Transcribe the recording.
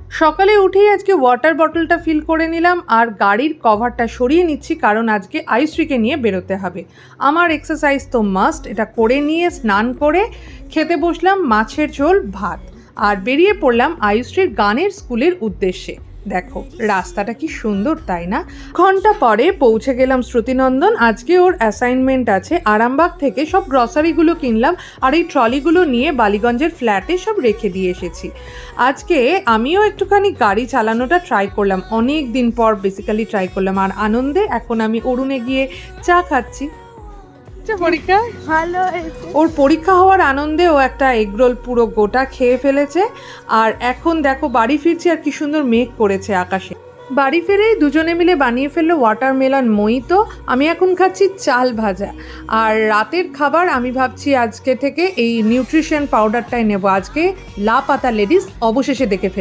সকালে উঠেই আজকে ওয়াটার বটলটা ফিল করে নিলাম আর গাড়ির কভারটা সরিয়ে নিচ্ছি, কারণ আজকে আয়ুশ্রীকে নিয়ে বেরোতে হবে। আমার এক্সারসাইজ তো মাস্ট, এটা করে নিয়ে স্নান করে খেতে বসলাম মাছের ঝোল ভাত, আর বেরিয়ে পড়লাম আয়ুশ্রীর গানের স্কুলের উদ্দেশ্যে। দেখো রাস্তাটা কি সুন্দর, তাই না? ঘন্টা পরে পৌঁছে গেলাম শ্রুতিনন্দন। আজকে ওর অ্যাসাইনমেন্ট আছে। আরামবাগ থেকে সব গ্রসারিগুলো কিনলাম আর এই ট্রলিগুলো নিয়ে বালিগঞ্জের ফ্ল্যাটে সব রেখে দিয়ে এসেছি। আজকে আমিও একটুখানি গাড়ি চালানোটা ট্রাই করলাম, অনেক দিন পর বেসিক্যালি ট্রাই করলাম, আর আনন্দে এখন আমি অরুণে গিয়ে চা খাচ্ছি। পরীক্ষা ভালো ওর পরীক্ষা হওয়ার আনন্দে ও একটা এগরোল পুরো গোটা খেয়ে ফেলেছে। আর এখন দেখো বাড়ি ফিরছি আর কি সুন্দর মেঘ করেছে আকাশে। বাড়ি ফিরেই দুজনে মিলে বানিয়ে ফেললো ওয়াটারমেলন মোহিতো। আমি এখন খাচ্ছি চাল ভাজা। আর রাতের খাবার আমি ভাবছি আজকে থেকে এই নিউট্রিশন পাউডারটাই নেব। আজকে লা পাতা লেডিস অবশেষে দেখে ফেললাম।